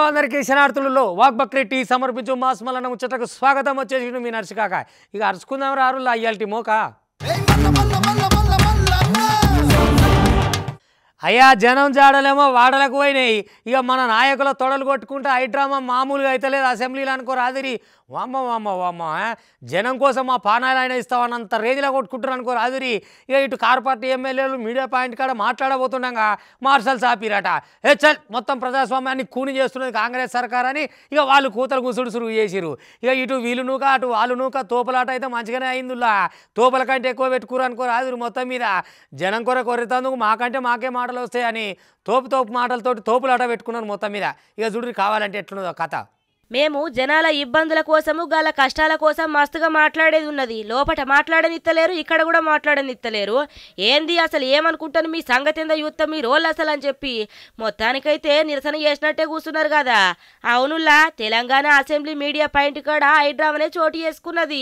అందరికీ శనార్థులలో walk Bakri tea సమర్పించు mass Mallanna ముచ్చటకు స్వాగతం వచ్చేసి మీ నర్సికాక ఇక అరుచుకుందాం రారు అయ్యాల్టి మోక అయ్యా జనం జాడలేమో వాడలకు పోయినాయి ఇక మన నాయకుల తొడలు కొట్టుకుంటే హైడ్రామా మామూలుగా అయితే లేదు అసెంబ్లీలో అనుకో రాదిరి వామ్మ వామ్మ వామ్మ జనం కోసం ఆ పానాలైనా ఇస్తామన్నంత రేంజ్లో కొట్టుకుంటారు అనుకో రాదిరి ఇక ఇటు కార్ పార్టీ ఎమ్మెల్యేలు మీడియా పాయింట్ కాడ మాట్లాడబోతుండగా మార్షల్స్ ఆపిరట చల్ మొత్తం ప్రజాస్వామ్యాన్ని కూని చేస్తున్నది కాంగ్రెస్ సర్కార్ అని ఇక వాళ్ళు కూతలు గుసుడు సురుగు చేసిరు ఇక ఇటు వీళ్ళు నూక అటు వాళ్ళు నూక తోపులాట అయితే మంచిగానే అయిందిలా తోపుల కంటే ఎక్కువ పెట్టుకురు అనుకో రాదురు మొత్తం మీద జనం కొరెతందుకు మాకంటే మాకే మాటలు వస్తాయని తోపు మాటలతోటి తోపులాట పెట్టుకున్నారు మొత్తం మీద ఇక చూడు కావాలంటే ఎట్లున్నదో కథ మేము జనాల ఇబ్బందుల కోసము గాల కష్టాల కోసం మస్తుగా మాట్లాడేది ఉన్నది లోపట మాట్లాడనిత్తలేరు ఇక్కడ కూడా మాట్లాడనిత్తలేరు ఏంది అసలు ఏమనుకుంటాను మీ సంగతి ఏందో యుద్ధం మీ రోల్ అసలు అని చెప్పి మొత్తానికైతే నిరసన చేసినట్టే కూర్చున్నారు కదా అవునుల్లా తెలంగాణ అసెంబ్లీ మీడియా పాయింట్ కాడ హైడ్రామానే చోటు చేసుకున్నది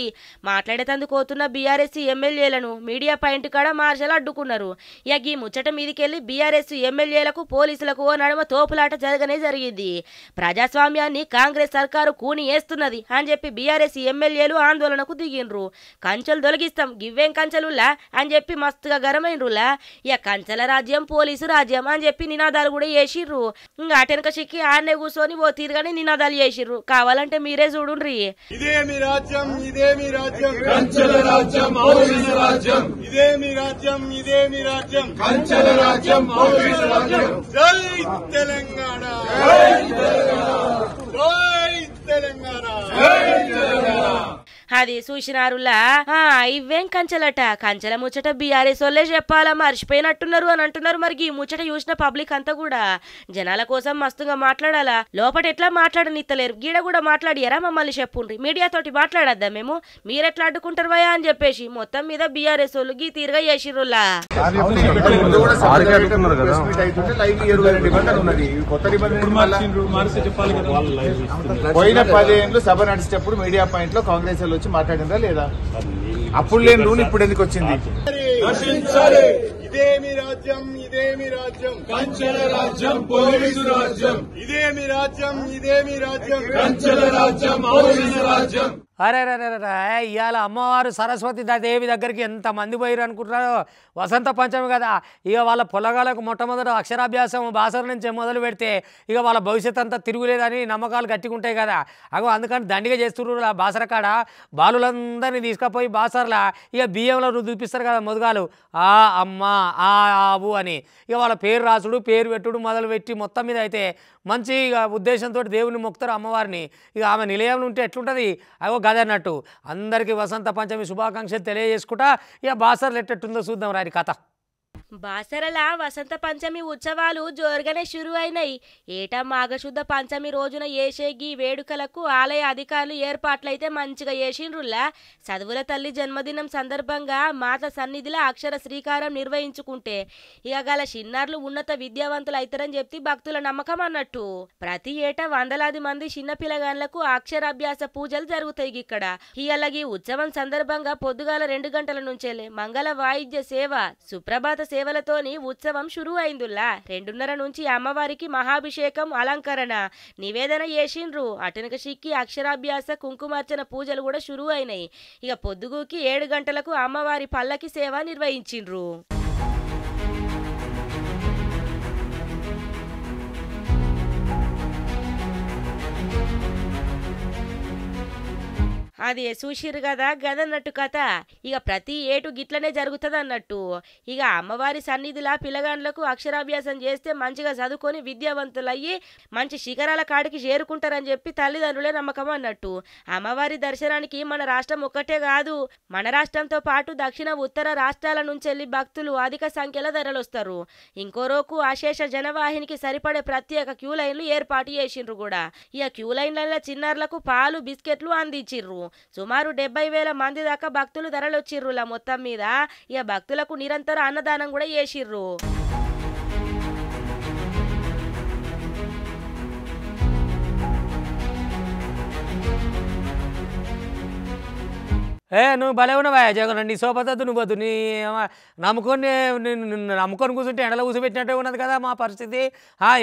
మాట్లాడేతందుకు పోతున్న బీఆర్ఎస్ ఎమ్మెల్యేలను మీడియా పాయింట్ కాడ మార్షల్ అడ్డుకున్నారు ఇక ఈ ముచ్చట మీదికెళ్ళి బీఆర్ఎస్ ఎమ్మెల్యేలకు పోలీసులకు నడుమ తోపులాట జరగనే జరిగింది ప్రజాస్వామ్యాన్ని కాంగ్రెస్ సర్కారు కూని వేస్తున్నది అని చెప్పి బీఆర్ఎస్ ఎమ్మెల్యేలు ఆందోళనకు దిగిండ్రు కంచెలు తొలగిస్తాం గివ్వేం కంచెలులా అని చెప్పి మస్తుగా గరమైనరులా ఇక కంచెల రాజ్యం పోలీసు రాజ్యం అని చెప్పి నినాదాలు కూడా చేసిర్రు ఇంకా అటెనక చిక్కి ఆడనే కూర్చొని ఓ తీరుగానే నినాదాలు చేసిర్రు కావాలంటే మీరే చూడుండ్రి ఇదేమి రాజ్యం ఇదేమి రాజ్యం కంచెల రాజ్యం పోలీసు రాజ్యం ఇదేమి రాజ్యం ఇదేమి రాజ్యం కంచెల రాజ్యం పోలీసు రాజ్యం జై తెలంగాణ అది చూసినారులా ఇవేం కంచెలట కంచెల ముచ్చట బీఆర్ఎస్ వాళ్ళే చెప్పాలా మర్చిపోయినట్టున్నారు అని అంటున్నారు మరి ఈ ముచ్చట చూసిన పబ్లిక్ అంతా కూడా జనాల కోసం మస్తుగా మాట్లాడాలా లోపల ఎట్లా మాట్లాడనిత్తలేరు గీడ కూడా మాట్లాడియారా మమ్మల్ని చెప్పుండ్రి మీడియా తోటి మాట్లాడద్దా మేము మీరెట్లా అడ్డుకుంటారు వయా అని చెప్పేసి మొత్తం మీద బీఆర్ఎస్ వాళ్ళు గీ తీరుగా చేసిర్రులా పోయిన 10 ఏళ్ళు సభ నడిచేటప్పుడు మీడియా పాయింట్ లో కాంగ్రెస్ వచ్చి మాట్లాడిందా లేదా అప్పుడు లేని రూల్ ఇప్పుడు ఎందుకు వచ్చింది ఇదేమి రాజ్యం ఇదేమి రాజ్యం కంచెల రాజ్యం పోలీసు రాజ్యం ఇదేమి రాజ్యం ఇదేమి రాజ్యం కంచెల రాజ్యం పోలీసు రాజ్యం అరే ఇవాళ అమ్మవారు సరస్వతి దేవి దగ్గరికి ఎంతమంది పోయారు అనుకుంటున్నారో వసంత పంచమి కదా ఇక వాళ్ళ పొలగాలకు మొట్టమొదటి అక్షరాభ్యాసం బాసర నుంచి మొదలు పెడితే ఇక వాళ్ళ భవిష్యత్ అంతా తిరుగులేదని నమ్మకాలు గట్టిగుంటాయి కదా అగో అందుకని దండిగా చేస్తున్నారు ఆ బాసర కాడ బాలులందరినీ తీసుకుపోయి బాసరలా ఇక బియ్యంలో చూపిస్తారు కదా మొదగాలు ఆ అమ్మ ఆ ఆవు అని ఇక వాళ్ళ పేరు రాసుడు పేరు పెట్టుడు మొదలు పెట్టి మొత్తం మీద అయితే మంచి ఉద్దేశంతో దేవుని మొక్కుతారు అమ్మవారిని ఇక ఆమె నిలయంలో ఉంటే ఎట్లుంటుంది అగో గదన్నట్టు అందరికీ వసంత పంచమి శుభాకాంక్షలు తెలియజేసుకుంటా ఇక బాసర్లు ఎట్టెట్టుందో చూద్దాం రాని కథ బాసరల వసంత పంచమి ఉత్సవాలు జోరుగానే షురు అయినాయి ఏటా మాఘశుద్ధ పంచమి రోజున ఏషేగి వేడుకలకు ఆలయ అధికారులు ఏర్పాట్లయితే మంచిగా చేసిండ్రులా చదువుల తల్లి జన్మదినం సందర్భంగా మాత సన్నిధిలో అక్షర శ్రీకారం నిర్వహించుకుంటే ఇక గల చిన్నారులు ఉన్నత విద్యావంతులు అవుతారని చెప్పి భక్తుల నమ్మకం అన్నట్టు ప్రతి ఏటా వందలాది మంది చిన్న పిల్లగాళ్లకు అక్షరాభ్యాస పూజలు జరుగుతాయి ఇక్కడ ఇలాగే ఉత్సవం సందర్భంగా పొద్దుగాల 2 గంటల నుంచేలే మంగళ వాయిద్య సేవ సుప్రభాత సేవలతోని ఉత్సవం షురు అయిందుల్లా 2:30 నుంచి అమ్మవారికి మహాభిషేకం అలంకరణ నివేదన చేసిండ్రు అటనక సిక్కి అక్షరాభ్యాస కుంకుమార్చన పూజలు కూడా షురు అయినాయి ఇక పొద్దుగూకి 7 గంటలకు అమ్మవారి పల్లకి సేవ నిర్వహించిండ్రు అది చూసిరు కదా గదన్నట్టు కథ ఇక ప్రతి ఏటు గిట్లనే జరుగుతుంది అన్నట్టు ఇక అమ్మవారి సన్నిధిలా పిల్లగాండ్లకు అక్షరాభ్యాసం చేస్తే మంచిగా చదువుకొని విద్యావంతులయ్యి మంచి శిఖరాల కాడికి చేరుకుంటారని చెప్పి తల్లిదండ్రులే నమ్మకం అన్నట్టు అమ్మవారి దర్శనానికి మన రాష్ట్రం ఒక్కటే కాదు మన రాష్ట్రంతో పాటు దక్షిణ ఉత్తర రాష్ట్రాల నుంచి వెళ్ళి భక్తులు అధిక సంఖ్యలో ధరలొస్తారు ఇంకో రోజు అశేష జనవాహినికి సరిపడే ప్రత్యేక క్యూ లైన్లు ఏర్పాటు చేసిండ్రు కూడా ఇక క్యూ లైన్ల చిన్నారులకు పాలు బిస్కెట్లు అందించిర్రు సుమారు 70,000 మంది దాకా భక్తులు ధరలొచ్చిర్రులా మొత్తం మీద ఇక భక్తులకు నిరంతర అన్నదానం కూడా చేసిర్రు నువ్వు భలే ఉన్నావా జగన్, నీ సోపతద్దు నువ్వు వద్దు, నీ నమ్ముకొని నిన్ను నమ్ముకొని కూర్చుంటే ఎండలో కూర్చోబెట్టినట్టే ఉన్నది కదా మా పరిస్థితి.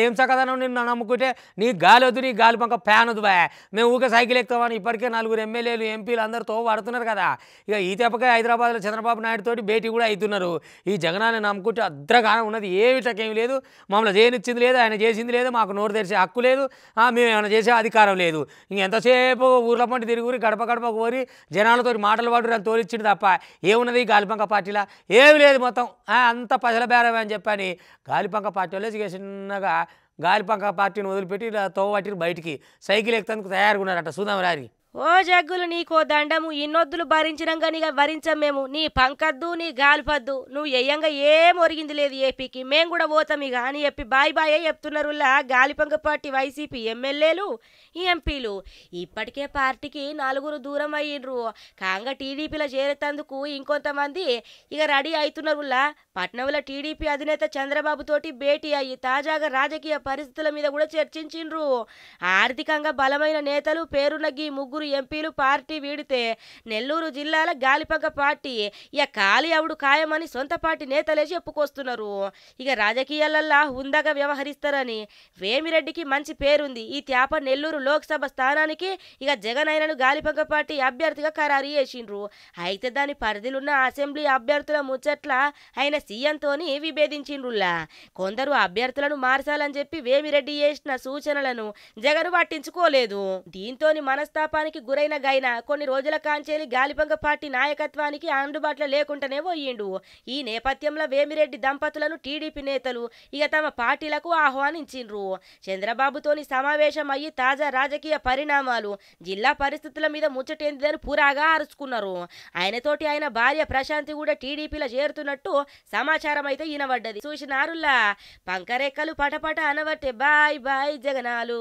ఏం చక్కదనం నిన్ను నమ్ముకుంటే నీకు గాలి వద్దు, నీ గాలి పంక ఫ్యాన్ వద్దు బా. మేము ఊకే సైకిల్ ఎక్కుతామని ఇప్పటికే 4 ఎమ్మెల్యేలు ఎంపీలు అందరితో వాడుతున్నారు కదా. ఇక ఈ తెప్పకే హైదరాబాద్లో చంద్రబాబు నాయుడు తోటి భేటీ కూడా అవుతున్నారు. ఈ జగనాన్ని నమ్ముకుంటే అద్రగానం ఉన్నది, ఏమిటకేం లేదు, మమ్మల్ని చేయనిచ్చింది లేదు, ఆయన చేసింది లేదు, మాకు నోరు తెరిచే హక్కు లేదు, మేము ఏమైనా చేసే అధికారం లేదు. ఇంకెంతసేపు ఊర్ల పంటి తిరుగురి గడప గడపకు పోరి జనాలతో మాటలు పడు అని తోలిచ్చింది తప్ప ఏమున్నది గాలిపంక పార్టీలా? ఏమి లేదు, మొత్తం అంత పసల బేరమే అని చెప్పని గాలిపంక పార్టీ వాళ్ళే చిన్నగా గాలిపంక పార్టీని వదిలిపెట్టి ఇలా తోవట్టిరు బయటికి సైకిల్ ఎక్కుతందుకు తయారుగా ఉన్నారట. చూద్దాం రారి. ఓ జగ్గులు నీకో దండము, ఇన్నొద్దులు భరించినాం కానీ భరించాం మేము. నీ పంకద్దు నీ గాలిపద్దు, నువ్వు ఎయ్యంగా ఏం ఒరిగింది లేదు ఏపీకి, మేము కూడా పోతాం ఇక అని చెప్పి బాయ్ బాయ్ చెప్తున్నారు గాలిపంక పార్టీ వైసీపీ ఎమ్మెల్యేలు ఎంపీలు. ఇప్పటికే పార్టీకి 4 దూరం అయ్యిండ్రు. కాంగా టీడీపీలో చేరేతందుకు ఇంకొంతమంది ఇక రెడీ అవుతున్నారు. పట్నంలో టీడీపీ అధినేత చంద్రబాబు తోటి భేటీ అయ్యి తాజాగా రాజకీయ పరిస్థితుల మీద కూడా చర్చించిండ్రు. ఆర్థికంగా బలమైన నేతలు పేరున్న గీ 3 ఎంపీలు పార్టీ వీడితే నెల్లూరు జిల్లాల గాలిపంక పార్టీ ఇక ఖాళీ అవుడు ఖాయమని సొంత పార్టీ నేతలే చెప్పుకొస్తున్నారు. ఇక రాజకీయాలల్లా హుందాగా వ్యవహరిస్తారని వేమిరెడ్డికి మంచి పేరుంది. ఈ త్యాప నెల్లూరు లోక్సభ స్థానానికి ఇక జగన్ ఆయనను గాలిపంక పార్టీ అభ్యర్థిగా ఖరారు చేసిండ్రు. అయితే దాని పరిధిలున్న అసెంబ్లీ అభ్యర్థుల ముచ్చట్ల ఆయన సీఎంతోని విభేదించిండ్రులా. కొందరు అభ్యర్థులను మార్చాలని చెప్పి వేమిరెడ్డి చేసిన సూచనలను జగన్ పట్టించుకోలేదు. దీంతోని మనస్తాపానికి గురైన గైన కొన్ని రోజుల కాంచేలి గాలిపంక పార్టీ నాయకత్వానికి అందుబాటులో లేకుండానే పోయిండు. ఈ నేపథ్యంలో వేమిరెడ్డి దంపతులను టీడీపీ నేతలు ఇక తమ పార్టీలకు ఆహ్వానించిండ్రు. చంద్రబాబుతోని సమావేశం అయ్యి తాజా రాజకీయ పరిణామాలు జిల్లా పరిస్థితుల మీద ముచ్చటేందని పురాగా అరుచుకున్నారు. ఆయనతోటి ఆయన భార్య ప్రశాంతి కూడా టీడీపీలో చేరుతున్నట్టు సమాచారం అయితే వినబడ్డది. చూసినారులా పంకరెక్కలు పటపట అనబట్టే బాయ్ బాయ్ జగనాలు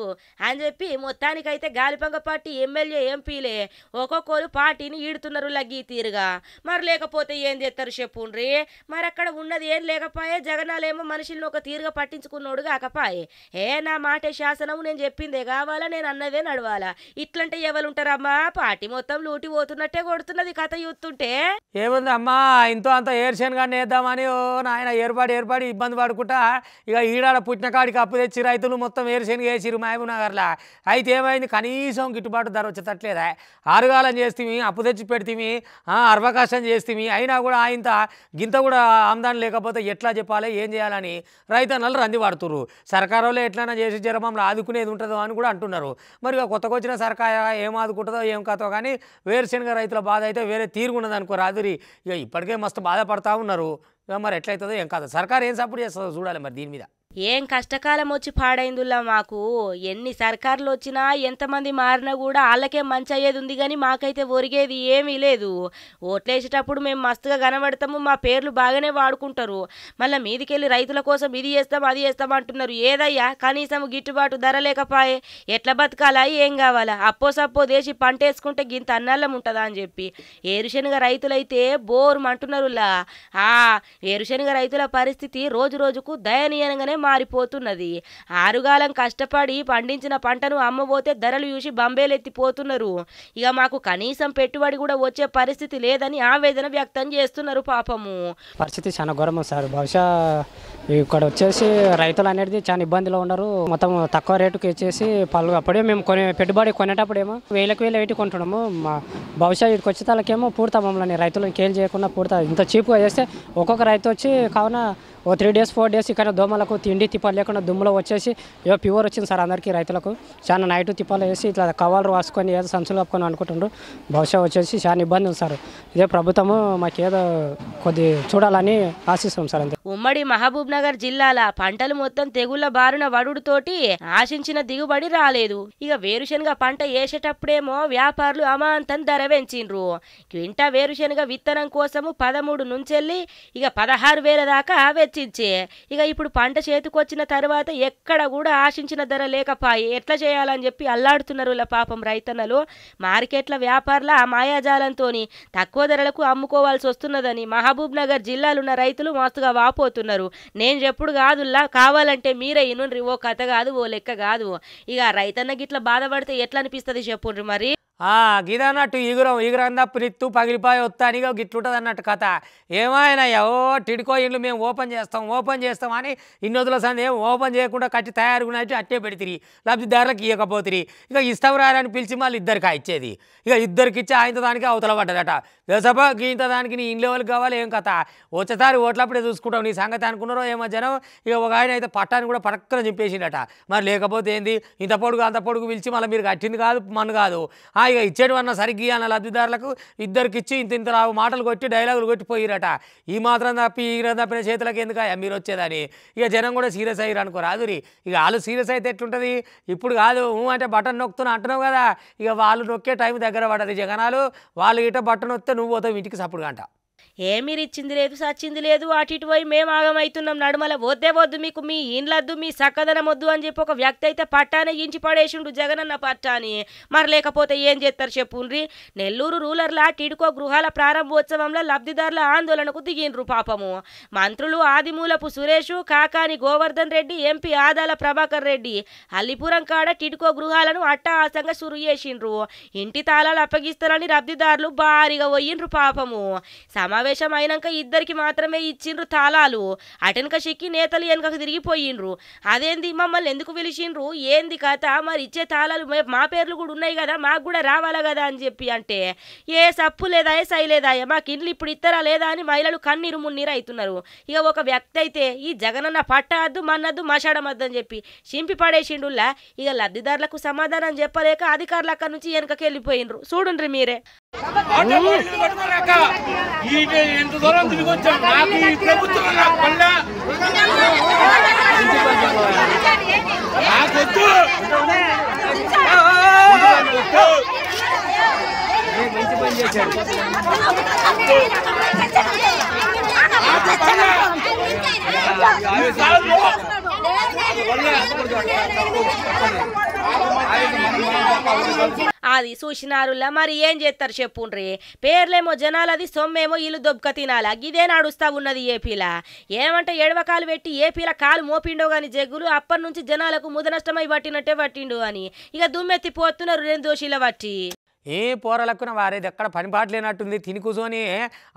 అని చెప్పి మొత్తానికైతే గాలిపంక పార్టీ ఎమ్మెల్యే ఎంపీలే ఒక్కొక్కరు పార్టీని ఈడుతున్నారు లగ్గి తీరుగా. మరి లేకపోతే ఏం చేస్తారు చెప్పుండ్రి. మరి అక్కడ ఉన్నది ఏం లేకపోయే, జగనాలేమో మనుషులను ఒక తీరుగా పట్టించుకున్నోడు కాకపాయే. నా మాటే శాసనం, నేను చెప్పిందే కావాలా, నేను అన్నదే నడవాలా. ఇట్లంటే ఎవరుంటారమ్మా? పార్టీ మొత్తం లూటి పోతున్నట్టే కొడుతున్నది కథ చూస్తుంటే. ఏముంది అమ్మా, ఇంతో అంత ఏర్షన్గా వేద్దామని నాయన ఏర్పాడి ఇబ్బంది పడుకుంటా ఇక ఈడాడ పుట్టిన కాడికి అప్పు తెచ్చి రైతులు మొత్తం ఏర్షన్గా వేసిరు మహబూబ్ నగర్లా. అయితే ఏమైంది, కనీసం గిట్టుబాటు ధర వచ్చేటట్లేదా? ఆరుగాలం చేస్తేమి, అప్పు తెచ్చి పెడితేమి, అర్వకాశం చేస్తేమి, అయినా కూడా ఇంత గింత కూడా ఆమ్దాని లేకపోతే ఎట్లా చెప్పాలి, ఏం చేయాలని రైతన్నలు రంది పడుతున్నారు. సర్కారులో ఎట్లయినా చేసి జరమంలో ఆదుకునేది ఉంటుందో అని కూడా అంటున్నారు. మరి ఇక కొత్తగా వచ్చిన సర్కారు ఏం ఆదుకుంటుందో ఏం కాదో కానీ వేరుశనగ రైతుల బాధ అయితే వేరే తీరుగున్నది అనుకో రాదురి. ఇక ఇప్పటికే మస్తు బాధపడతా ఉన్నారు. ఇక మరి ఎట్లయితుందో ఏం కాదు, సర్కారు ఏం సపోర్ట్ చేస్తుందో చూడాలి మరి దీని మీద. ఏం కష్టకాలం వచ్చి పాడైందిలా మాకు. ఎన్ని సర్కార్లు వచ్చినా ఎంతమంది మారినా కూడా వాళ్ళకే మంచి అయ్యేది ఉంది కానీ మాకైతే ఒరిగేది ఏమీ లేదు. ఓట్లేసేటప్పుడు మేము మస్తుగా కనబడతాము, మా పేర్లు బాగానే వాడుకుంటారు. మళ్ళీ మీదికెళ్ళి రైతుల కోసం ఇది చేస్తాం అది చేస్తాం అంటున్నారు. ఏదయ్యా కనీసం గిట్టుబాటు ధర లేకపాయే, ఎట్లా బతకాలా, ఏం కావాలా? అప్పో సప్పో దేశీ పంట వేసుకుంటే గింత అన్నల్లం ఉంటుందా అని చెప్పి ఏరుశనగ రైతులైతే బోరు అంటున్నారులా. ఏరుశనగ రైతుల పరిస్థితి రోజు రోజుకు దయనీయంగానే మారిపోతున్నది. ఆరుగాలం కష్టపడి పండించిన పంటను అమ్మబోతే ధరలు చూసి బంబేలెత్తిపోతున్నారు. ఇక మాకు కనీసం పెట్టుబడి కూడా వచ్చే పరిస్థితి లేదని ఆవేదన వ్యక్తం చేస్తున్నారు. పాపము పరిస్థితి చాలా ఘోరం సార్. బహుశా ఇక్కడ వచ్చేసి రైతులు అనేది చాలా ఇబ్బందిలో ఉన్నారు. మొత్తం తక్కువ రేటుకి ఇచ్చేసి పళ్ళు అప్పుడే మేము పెట్టుబడి కొనేటప్పుడేమో 1000 పెట్టి కొంటున్నాము. బహుశా ఇక్కడికి వచ్చే వాళ్ళకేమో పూర్తా మమ్మల్ని రైతులను కేర్ చేయకుండా పూర్తా ఇంత చీప్గా చేస్తే ఒక్కొక్క రైతు వచ్చి కావున 3 days 4 days ఇక్కడ దోమలకు తిండి తిప్పాలు లేకుండా దుమ్ములో వచ్చేసి ఏదో ప్యూర్ వచ్చింది సార్ అందరికీ రైతులకు. చాలా నైట్ తిప్పాలు వేసి ఇట్లా కవర్లు రాసుకొని ఏదో సంచులు కప్పుకొని అనుకుంటుండ్రు. బహుశా వచ్చేసి చాలా ఇబ్బంది ఉంది సార్. ఇదే ప్రభుత్వము మాకేదో కొద్ది చూడాలని ఆశిస్తాం సార్. అంతే. ఉమ్మడి మహబూబ్ నగర్ జిల్లాల పంటలు మొత్తం తెగుళ్ల బారిన వడుడుతోటి ఆశించిన దిగుబడి రాలేదు. ఇక వేరుశనగ పంట వేసేటప్పుడేమో వ్యాపారులు అమాంతం ధర పెంచిండ్రు. క్వింటా వేరుశనగ విత్తనం కోసము 13 నుంచెల్లి ఇక 16,000 దాకా వెచ్చించే. ఇక ఇప్పుడు పంట చేతికొచ్చిన తర్వాత ఎక్కడ కూడా ఆశించిన ధర లేకపాయి. ఎట్లా చేయాలని చెప్పి అల్లాడుతున్నారు పాపం రైతన్నలు. మార్కెట్ల వ్యాపారుల మాయాజాలంతో తక్కువ ధరలకు అమ్ముకోవాల్సి వస్తున్నదని మహబూబ్ నగర్ జిల్లాలున్న రైతులు మస్తుగా వాపోతున్నారు. నేను చెప్పుడు కాదుల్లా, కావాలంటే మీరే ఇనుండ్రి. ఓ కథ కాదు, ఓ లెక్క కాదు. ఇక రైతన్న గిట్ల బాధపడితే ఎట్లా అనిపిస్తుంది చెప్పుండ్రి మరి. గిదన్నట్టు ఈగురం తప్పు నిత్తు పగిలిపోయి వస్తానిగా గిట్లుంటుంది అన్నట్టు కథ. ఏమైనా టిడికో ఇండ్లు మేము ఓపెన్ చేస్తాం అని ఇన్నొదుల సంది ఏం ఓపెన్ చేయకుండా కట్టి తయారుగునట్టు అట్టే పెడితిరి, లబ్ధిదారులకు ఇవ్వకపోతిరి. ఇక ఇష్టం రారని పిలిచి మళ్ళీ ఇద్దరికి ఇచ్చేది. ఇక ఇద్దరికి ఇచ్చి ఆయనతో దానికి అవతల పడ్డదట. వ్యవసభ గీంత దానికి నీ ఇండ్ల వాళ్ళకి కావాలి ఏం కథ, వచ్చేసారి ఓట్లప్పుడే చూసుకుంటాం నీ సంగతి అనుకున్నారో ఏమో జనం. ఇక ఒక ఆయన అయితే పట్టాన్ని కూడా పడక్కన చింపేసిండట. మరి లేకపోతే ఏంది, ఇంత పొడుగు అంత పొడుగు పిలిచి మళ్ళీ మీరు కట్టింది కాదు మన కాదు, ఇక ఇచ్చేటివన్న సరిగ్గా అన్న లబ్ధిదారులకు ఇద్దరికి ఇచ్చి ఇంత మాటలు కొట్టి డైలాగులు కొట్టిపోయిరట. ఈ మాత్రం తప్పి తప్పిన చేతులకు ఎందుకు మీరు వచ్చేదని ఇక జనం కూడా సీరియస్ అయ్యారు అనుకో రాదురి. ఇక వాళ్ళు సీరియస్ అయితే ఎట్లుంటుంది, ఇప్పుడు కాదు అంటే బటన్ నొక్కుతున్నా అంటున్నావు కదా, ఇక వాళ్ళు నొక్కే టైం దగ్గర పడదు. జగనాలు వాళ్ళు ఇట బటన్ వస్తే నువ్వు పోతావు ఇంటికి సప్పుడు గంట. మీరు ఇచ్చింది లేదు సచ్చింది లేదు అటు ఇటు పోయి మేము ఆగమవుతున్నాం నడుమల. వద్దు మీకు మీ ఇండ్లద్దు మీ సక్కదనం వద్దు అని చెప్పి ఒక వ్యక్తి అయితే పట్టానే ఇంచి పడేసిండు జగనన్న పట్టాని. మరి లేకపోతే ఏం చేస్తారు చెప్పుండ్రి. నెల్లూరు రూరల్లా టిడ్కో గృహాల ప్రారంభోత్సవంలో లబ్ధిదారుల ఆందోళనకు దిగిండ్రు పాపము. మంత్రులు ఆదిమూలపు సురేష్, కాకాని గోవర్ధన్ రెడ్డి, ఎంపీ ఆదాల ప్రభాకర్ రెడ్డి అల్లిపురం కాడ టిడ్కో గృహాలను అట్టహాసంగా సురు చేసిండ్రు. ఇంటి తాళాలు అప్పగిస్తారని లబ్ధిదారులు భారీగా పోయిండ్రు పాపము. సమావేశం అయినాక ఇద్దరికి మాత్రమే ఇచ్చిండ్రు తాళాలు. అటెనక చిక్కి నేతలు వెనకకు తిరిగిపోయిండ్రు. అదేంది మమ్మల్ని ఎందుకు పిలిచిండ్రు ఏంది కథ, మరి ఇచ్చే తాళాలు మా పేర్లు కూడా ఉన్నాయి కదా మాకు కూడా రావాలా కదా అని చెప్పి అంటే ఏ సప్పు లేదా సై లేదా మాకు ఇండ్లు ఇప్పుడు ఇస్తారా లేదా అని మహిళలు కన్నీరు మున్నీరు అవుతున్నారు. ఇక ఒక వ్యక్తి అయితే ఈ జగనన్న పట్టద్దు మన్నద్దు మషాడమద్దు అని చెప్పి చింపి పడేసిండుల్లా. ఇక లబ్ధిదారులకు సమాధానం చెప్పలేక అధికారులు అక్కడి నుంచి వెనకకి వెళ్ళిపోయిండ్రు. చూడుండ్రి మీరే. ఎంత దూరం తిరిగి వచ్చాం, నాకు ఈ ప్రభుత్వం మంచి పని చేశాడు. అది చూసినారులా. మరి ఏం చేస్తారు చెప్పుండ్రి. పేర్లేమో జనాలది, సొమ్మేమో ఇల్లు దొబ్బక తినాలా. ఇదే నడుస్తా ఉన్నది ఏపీలా. ఏమంటే ఎడవకాలు పెట్టి ఏపీల కాలు మోపిండో గాని జగ్గులు అప్పటి నుంచి జనాలకు ముదనష్టమై పట్టినట్టే పట్టిండు అని ఇక దుమ్మెత్తి పోతున్నారు రెండు దోషిల బట్టి. ఏ పోరలక్కున వారేది ఎక్కడ పని పాటలేనట్టుంది. తిని కూర్చొని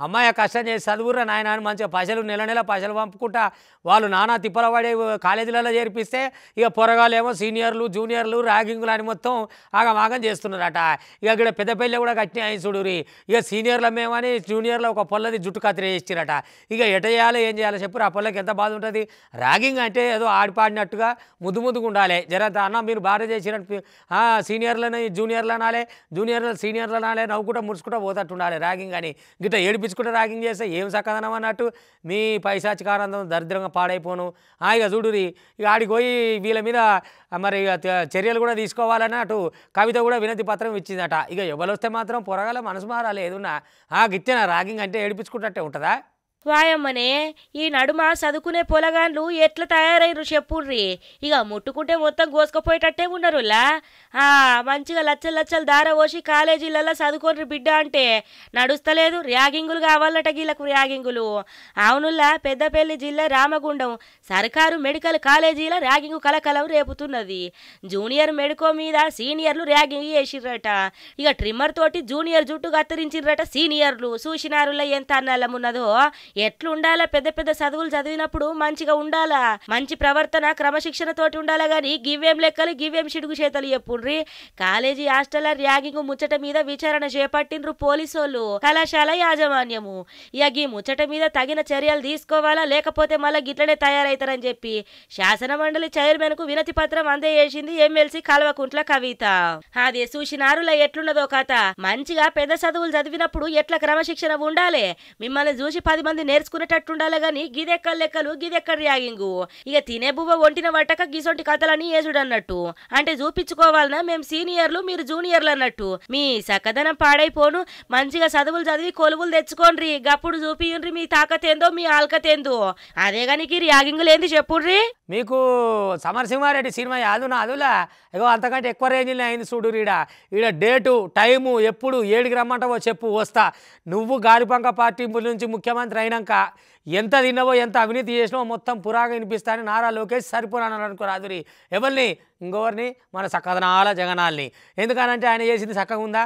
అమ్మాయి కష్టం చేసి చదువురా నాయన అని మంచిగా పైసలు నెల పైసలు పంపుకుంటా వాళ్ళు నానా తిప్పల పడే కాలేజీలలో చేర్పిస్తే ఇక పొరగాలేమో సీనియర్లు జూనియర్లు ర్యాగింగ్లు అని మొత్తం ఆగమాగం చేస్తున్నారట. ఇక ఇక్కడ పెద్ద పెళ్ళి కూడా కట్టిన అయి చూడురి. ఇక సీనియర్ల మేమని జూనియర్లో ఒక పొల్లది జుట్టు కత్తిరి చేసిరట. ఇక ఎట చేయాలి ఏం చేయాలి చెప్పు. ఆ పొల్లకి ఎంత బాధ ఉంటుంది. ర్యాగింగ్ అంటే ఏదో ఆడిపాడినట్టుగా ముద్దుగా ఉండాలి. జర అన్న మీరు బాగా చేసినట్టు సీనియర్లని జూనియర్లు అనాలి, జూనియర్ సీనియర్లు అనాలి, నవ్వుకుంటా ముడుచుకుంటా పోతట్టు ఉండాలి. ర్యాగింగ్ అని గిట్ట ఏడిపించుకుంటే ర్యాగింగ్ చేస్తే ఏం సక్కదనం అన్నట్టు. మీ పైశాచికానందం దరిద్రంగా పాడైపోను. ఇక చూడురి. ఇక ఆడికి పోయి వీళ్ళ మీద మరి చర్యలు కూడా తీసుకోవాలని అటు కవిత కూడా వినతి పత్రం ఇచ్చిందట. ఇక ఎవరు వస్తే మాత్రం పొరగాల మనసు మారాలి. ఏదున్నా గిట్టిన ర్యాగింగ్ అంటే ఏడిపించుకుంటే ఉంటుందా. వాయమ్మనే ఈ నడుమ చదువుకునే పొలగాండ్లు ఎట్లా తయారైరు చెప్పుర్రి. ఇక ముట్టుకుంటే మొత్తం కోసుకుపోయేటట్టే ఉన్నారులా. మంచిగా లచ్చలు దార పోసి కాలేజీలలో చదువుకోండి బిడ్డ అంటే నడుస్తలేదు. ర్యాగింగులు కావాలట గీలకు ర్యాగింగులు. అవునుల్లా పెద్దపల్లి జిల్లా రామగుండం సర్కారు మెడికల్ కాలేజీల ర్యాగింగు కలకలం రేపుతున్నది. జూనియర్ మెడికో మీద సీనియర్లు ర్యాగింగ్ చేసిర్రట. ఇక ట్రిమ్మర్ తోటి జూనియర్ జుట్టు కత్తిరించిర్రట సీనియర్లు. చూసినారులా ఎంత అన్నలం ఉన్నదో. ఎట్లుండాలా, పెద్ద పెద్ద చదువులు చదివినప్పుడు మంచిగా ఉండాలా, మంచి ప్రవర్తన క్రమశిక్షణ తోటి ఉండాలా గాని గివ్వేం లెక్కలు గివ్వేం చిడుగు చేతలు చెప్పుండ్రి. కాలేజీ హాస్టల్ ర్యాగింగ్ ముచ్చట మీద విచారణ చేపట్టిండ్రు పోలీసోళ్ళు, కళాశాల యాజమాన్యము. ఇక ఈ ముచ్చట మీద తగిన చర్యలు తీసుకోవాలా, లేకపోతే మళ్ళీ గిట్లనే తయారైతారని చెప్పి శాసన మండలి చైర్మన్ కు వినతి పత్రం అందజేసింది ఎమ్మెల్సీ కల్వకుంట్ల కవిత. అదే చూసినారులా ఎట్లున్నదో కథ. మంచిగా పెద్ద చదువులు చదివినప్పుడు ఎట్లా క్రమశిక్షణ ఉండాలి, మిమ్మల్ని చూసి 10 మంది నేర్చుకునేటట్టుండాలి గాని గిదెక్కల లెక్కలు గిదెక్కడ ర్యాగింగు. ఇక తినే బువ్వ ఒంటిన వట్టక గిసొంటి కథలని ఏసుడు అన్నట్టు. అంటే చూపించుకోవాలన్నా మేము సీనియర్లు మీరు జూనియర్లు అన్నట్టు. మీ సకదనం పాడైపోను. మంచిగా చదువులు చదివి కొలువులు తెచ్చుకోండ్రి. గప్పుడు చూపియుండ్రి మీ తాకతేందో మీ ఆల్కతేందో. అదే గాని ర్యాగింగులు ఏంది చెప్పుర్రి. మీకు సమరసింహారెడ్డి సినిమా యాదునా అదులా ఇగో అంతకంటే ఎక్కువ రేంజ్లో అయింది చూడు. ఈడ డేటు టైము ఎప్పుడు 7కి రమ్మంటావో చెప్పు వస్తా. నువ్వు గాలిపంక పార్టీ నుంచి ముఖ్యమంత్రి అయినాక ఎంత తిన్నావో ఎంత అవినీతి చేసినావో మొత్తం పురాగా వినిపిస్తానని నారా లోకేష్ సరిపోనాను అనుకోరాదురి ఎవరిని ఇంకొవరిని మన సక్కదనాల జగనాల్ని ఎందుకనంటే ఆయన చేసింది చక్కగా ఉందా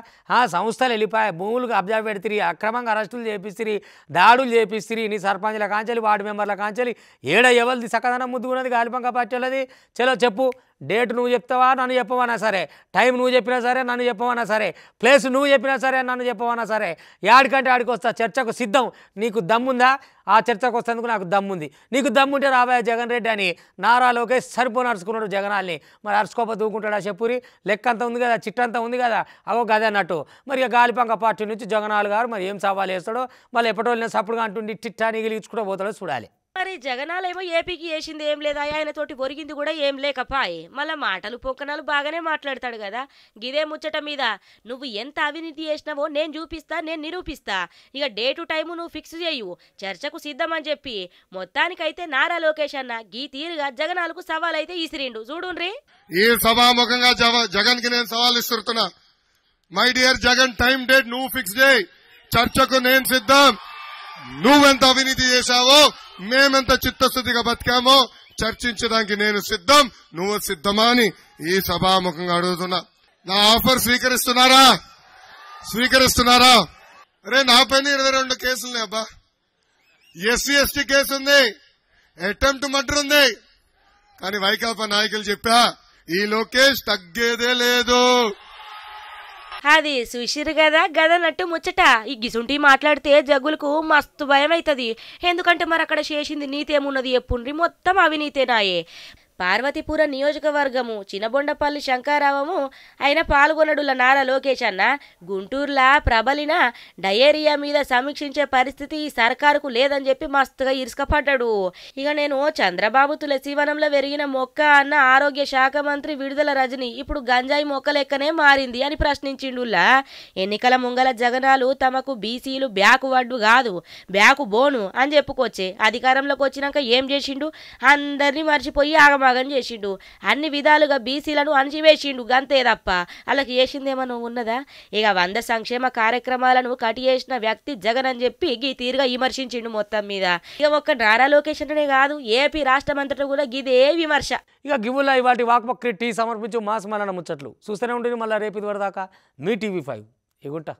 సంస్థలు వెళ్ళిపోయి భూములు కబ్జా పెడితిరి అక్రమంగా అరెస్టులు చేపిస్తురి దాడులు చేపిస్తురి నీ సర్పంచ్ల కాంచెలి వార్డు మెంబర్ల కాంచెలి ఏడ ఎవరిది చక్కదనం ముద్దుకున్నది గాలిపంక పట్టేది చలో చెప్పు డేట్ నువ్వు చెప్తావా నన్ను చెప్పవన్నా సరే టైం నువ్వు చెప్పినా సరే నన్ను చెప్పవన్నా సరే ప్లేస్ నువ్వు చెప్పినా సరే నన్ను చెప్పవన్నా సరే యాడికంటే ఆడికి వస్తా చర్చకు సిద్ధం నీకు దమ్ముందా ఆ చర్చకు వస్తేందుకు నాకు దమ్ముంది నీకు దమ్ముంటే రాబోయే జగన్ రెడ్డి అని నారా లోకేష్ సరిపోని అరుచుకున్నాడు జగనాల్ని మరి అరుచుకోప దూకుంటాడా చెప్పురి లెక్క అంతా ఉంది కదా చిట్టంతా ఉంది కదా అవో గదే అన్నట్టు మరి ఇక గాలిపంక పార్టీ నుంచి జగనాలు గారు మరి ఏం సవాలు వేస్తాడో మళ్ళీ ఎప్పటి సప్పుడుగా అంటుండి టిట్టా నిగిలించుకుంటూ పోతాడో చూడాలి మరి జగనాలేమో ఏపీకి చేసింది ఏం లేదా ఆయనతోటి ఒరిగింది కూడా ఏం లేకపాయే మళ్ళా మాటలు పొక్కనాలు బాగానే మాట్లాడతాడు కదా గిదే ముచ్చట మీద నువ్వు ఎంత అవినీతి చేసినావో నేను చూపిస్తా నేను నిరూపిస్తా ఇక డే టు టైము నువ్వు ఫిక్స్ చేయు చర్చకు సిద్ధమని చెప్పి మొత్తానికైతే నారా లోకేష్ అన్న గీ తీరుగా జగనాలకు సవాల్ అయితే ఇసిరిండు చూడుండ్రి ఈ సభాముఖంగా జగన్ కి నేను సవాల్ ఇస్తున్నా my dear Jagan time date నువ్వు ఫిక్స్ చేయి చర్చకు నేను సిద్ధం నువ్వెంత అవినీతి చేశావో మేమెంత చిత్తశుద్ధిగా బతికామో చర్చించడానికి నేను సిద్ధం నువ్వు సిద్ధమా అని ఈ సభాముఖంగా అడుగుతున్నా నా ఆఫర్ స్వీకరిస్తున్నారా అరే నా పైన 22 కేసులున్నాయి అబ్బా ఎస్సీ ఎస్టీ కేసు ఉంది అటెంప్ట్ మర్డర్ ఉంది కానీ వైకాపా నాయకులు చెప్పా ఈ లోకేష్ తగ్గేదే లేదు అది చూసిరు కదా గదనట్టు ముచ్చట ఈ గిసుంటి మాట్లాడితే జగ్గులకు మస్తు భయం అవుతుంది ఎందుకంటే మరి అక్కడ చేసింది నీతేమున్నది ఎప్పుండ్రి మొత్తం అవినీతేనాయే పార్వతీపుర నియోజకవర్గము చినబొండపల్లి శంకారావము ఆయన పాల్గొనడుల నారా లోకేష్ అన్న గుంటూరులా ప్రబలిన డయేరియా మీద సమీక్షించే పరిస్థితి ఈ సర్కారుకు లేదని చెప్పి మస్తుగా ఇరుసుకపడ్డాడు ఇక నేను చంద్రబాబు తులసీవనంలో వెరిగిన మొక్క అన్న ఆరోగ్య శాఖ మంత్రి విడుదల రజని ఇప్పుడు గంజాయి మొక్క లెక్కనే మారింది అని ప్రశ్నించిండులా ఎన్నికల ముంగల జగనాలు తమకు బీసీలు బ్యాకువర్డ్ కాదు బ్యాకు బోను అని చెప్పుకొచ్చే అధికారంలోకి వచ్చినాక ఏం చేసిండు అందరినీ మర్చిపోయి మగం చేసిండు అన్ని విధాలుగా బీసీలను అణచివేసిండు గంతే తప్ప వాళ్ళకి చేసిందేమో ఉన్నదా ఇక 100 సంక్షేమ కార్యక్రమాలను కటి చేసిన వ్యక్తి జగన్ అని చెప్పి గీ తీరుగా విమర్శించిండు మొత్తం మీద ఇక ఒక్క నారా లోకేష్ అంటేనే కాదు ఏపీ రాష్ట్రమంతటా కూడా గిదే విమర్శ ఇక గివ్వులా ఇవాటి వాక్పక్రి టీ సమర్పించు మాస్ మలన ముచ్చట్లు చూస్తూనే ఉంటుంది మళ్ళీ రేపు ఇది వరదాకా మీ TV5 ఎగుంటా